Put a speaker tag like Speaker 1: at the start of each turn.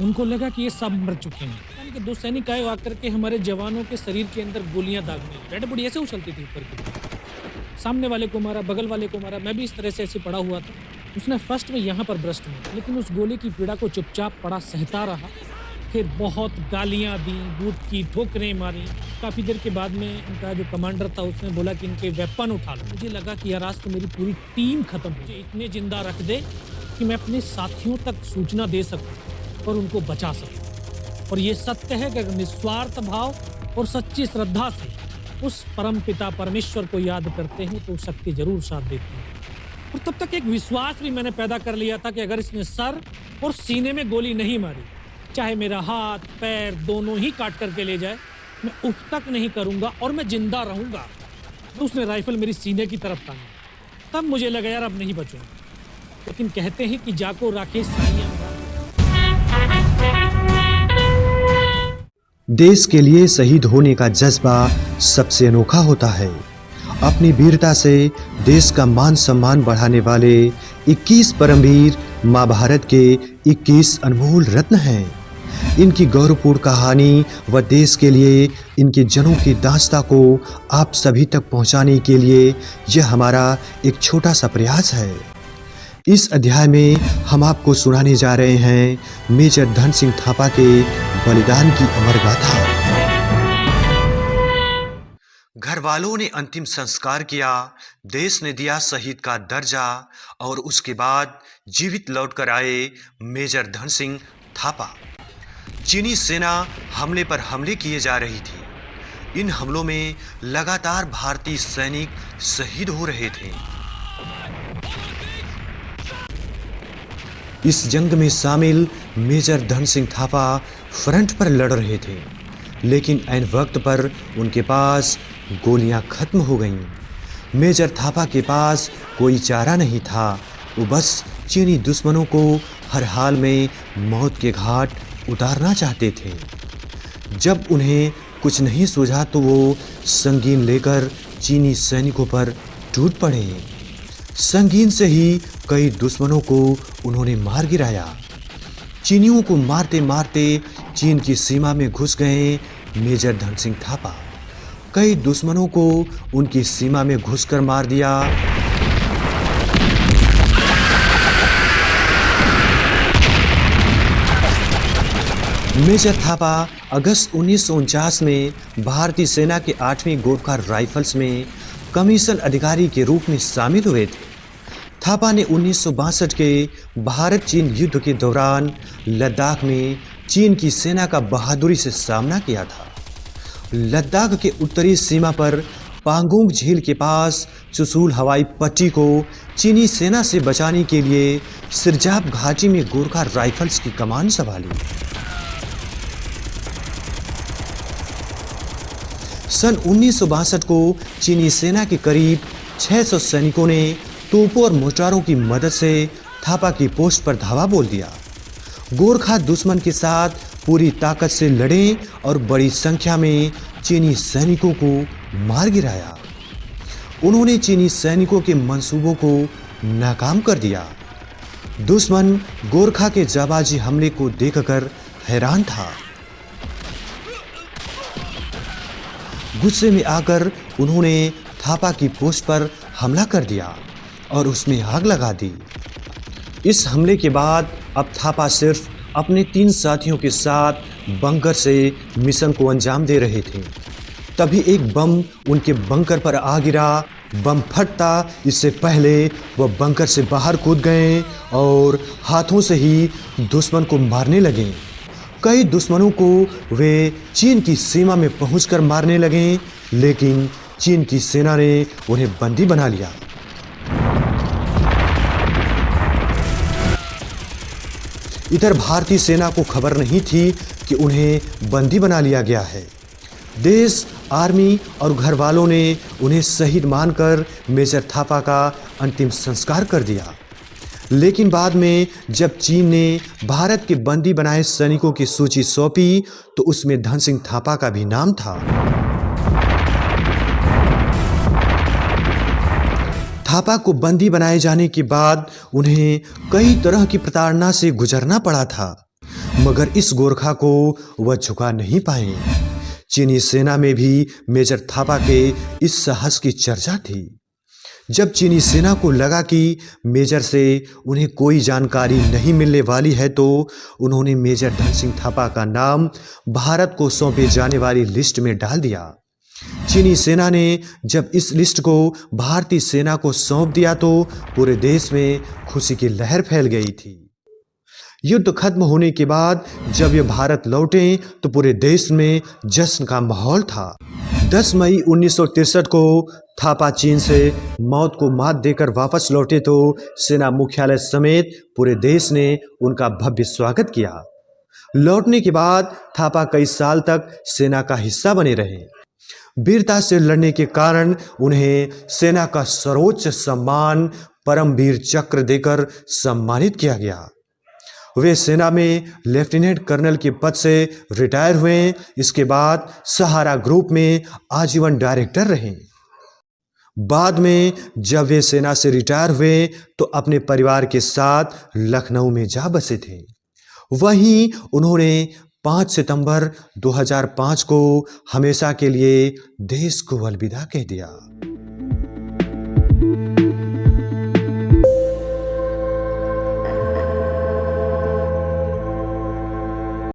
Speaker 1: उनको लगा कि ये सब मर चुके हैं। पाकिस्तान के 2 सैनिक आए आकर के हमारे जवानों के शरीर के अंदर गोलियां दागने लगे। डेड बॉडी ऐसे उछलती थी ऊपर की तरफ। सामने वाले को मारा, बगल वाले को मारा। मैं भी इस तरह से ऐसे पड़ा हुआ था। उसने फर्स्ट में यहाँ पर ब्रस्ट मारा, लेकिन उस गोली की पीड़ा को चुपचाप पड़ा सहता रहा। फिर बहुत गालियां दी, बूट की ठोकरें मारी। काफ़ी देर के बाद में उनका जो कमांडर था उसने बोला कि इनके वेपन उठा लो। मुझे लगा कि यार आज तो मेरी पूरी टीम खत्म हो जाए। इतने जिंदा रख दे कि मैं अपने साथियों तक सूचना दे सकूं और उनको बचा सकूं। और ये सत्य है कि अगर निस्वार्थ भाव और सच्ची श्रद्धा से उस परम पिता परमेश्वर को याद करते हैं तो शक्ति जरूर साथ देती है। और तब तक एक विश्वास भी मैंने पैदा कर लिया था कि अगर इसने सर और सीने में गोली नहीं मारी, चाहे मेरा हाथ पैर दोनों ही काट करके ले जाए, मैं उफ तक नहीं करूंगा और मैं जिंदा रहूंगा। तो उसने राइफल मेरी सीने की तरफ तानी। तब मुझे लगा यार अब नहीं बचूंगा। लेकिन कहते हैं कि जाको राखे साइयां।
Speaker 2: देश के लिए शहीद होने का जज्बा सबसे अनोखा होता है। अपनी वीरता से देश का मान सम्मान बढ़ाने वाले 21 परमवीर मां भारत के 21 अनमोल रत्न हैं। इनकी गौरवपूर्ण कहानी व देश के लिए इनके जनों की दास्तां को आप सभी तक पहुंचाने के लिए यह हमारा एक छोटा सा प्रयास है। इस अध्याय में हम आपको सुनाने जा रहे हैं मेजर धन सिंह थापा के बलिदान की अमर गाथा। घर वालों ने अंतिम संस्कार किया, देश ने दिया शहीद का दर्जा और उसके बाद जीवित लौटकर आए मेजर धन सिंह थापा। चीनी सेना हमले पर हमले किए जा रही थी। इन हमलों में लगातार भारतीय सैनिक शहीद हो रहे थे। इस जंग में शामिल मेजर धन सिंह थापा फ्रंट पर लड़ रहे थे, लेकिन ऐन वक्त पर उनके पास गोलियां खत्म हो गईं। मेजर थापा के पास कोई चारा नहीं था। वो बस चीनी दुश्मनों को हर हाल में मौत के घाट उतारना चाहते थे। जब उन्हें कुछ नहीं सूझा तो वो संगीन लेकर चीनी सैनिकों पर टूट पड़े। संगीन से ही कई दुश्मनों को उन्होंने मार गिराया। चीनियों को मारते मारते चीन की सीमा में घुस गए मेजर धन सिंह थापा। कई दुश्मनों को उनकी सीमा में घुसकर मार दिया। मेजर थापा अगस्त 1949 में भारतीय सेना के 8वीं गोरखा राइफल्स में कमीशन अधिकारी के रूप में शामिल हुए थे। थापा ने 1962 के भारत चीन युद्ध के दौरान लद्दाख में चीन की सेना का बहादुरी से सामना किया था। लद्दाख के उत्तरी सीमा पर पांगोंग झील के पास चुशूल हवाई पट्टी को चीनी सेना से बचाने के लिए सिरजाप घाटी में गोरखा राइफल्स की कमान संभाली। सन 1962 को चीनी सेना के करीब 600 सैनिकों ने तोपों और मोर्टारों की मदद से थापा की पोस्ट पर धावा बोल दिया। गोरखा दुश्मन के साथ पूरी ताकत से लड़े और बड़ी संख्या में चीनी सैनिकों को मार गिराया। उन्होंने चीनी सैनिकों के मंसूबों को नाकाम कर दिया। दुश्मन गोरखा के जाबाजी हमले को देखकर हैरान था। गुस्से में आकर उन्होंने थापा की पोस्ट पर हमला कर दिया और उसमें आग लगा दी। इस हमले के बाद अब थापा सिर्फ अपने 3 साथियों के साथ बंकर से मिशन को अंजाम दे रहे थे। तभी एक बम उनके बंकर पर आ गिरा। बम फटता इससे पहले वह बंकर से बाहर कूद गए और हाथों से ही दुश्मन को मारने लगे। कई दुश्मनों को वे चीन की सीमा में पहुंचकर मारने लगे, लेकिन चीन की सेना ने उन्हें बंदी बना लिया। इधर भारतीय सेना को खबर नहीं थी कि उन्हें बंदी बना लिया गया है। देश, आर्मी और घर वालों ने उन्हें शहीद मानकर मेजर थापा का अंतिम संस्कार कर दिया। लेकिन बाद में जब चीन ने भारत के बंदी बनाए सैनिकों की सूची सौंपी तो उसमें धन सिंह थापा का भी नाम था। थापा को बंदी बनाए जाने के बाद उन्हें कई तरह की प्रताड़ना से गुजरना पड़ा था। मगर इस गोरखा को वह झुका नहीं पाए। चीनी सेना में भी मेजर थापा के इस साहस की चर्चा थी। जब चीनी सेना को लगा कि मेजर से उन्हें कोई जानकारी नहीं मिलने वाली है तो उन्होंने मेजर धन सिंह थापा का नाम भारत को सौंपे जाने वाली लिस्ट में डाल दिया। चीनी सेना ने जब इस लिस्ट को भारतीय सेना को सौंप दिया तो पूरे देश में खुशी की लहर फैल गई थी। युद्ध खत्म होने के बाद जब ये भारत लौटे तो पूरे देश में जश्न का माहौल था। 10 मई 1963 को थापा चीन से मौत को मात देकर वापस लौटे तो सेना मुख्यालय समेत पूरे देश ने उनका भव्य स्वागत किया। लौटने के बाद थापा कई साल तक सेना का हिस्सा बने रहे। वीरता से लड़ने के कारण उन्हें सेना का सर्वोच्च सम्मान परमवीर चक्र देकर सम्मानित किया गया। वे सेना में लेफ्टिनेंट कर्नल के पद से रिटायर हुए। इसके बाद सहारा ग्रुप में आजीवन डायरेक्टर रहे। बाद में जब वे सेना से रिटायर हुए तो अपने परिवार के साथ लखनऊ में जा बसे थे। वहीं उन्होंने 5 सितंबर 2005 को हमेशा के लिए देश को अलविदा कह दिया।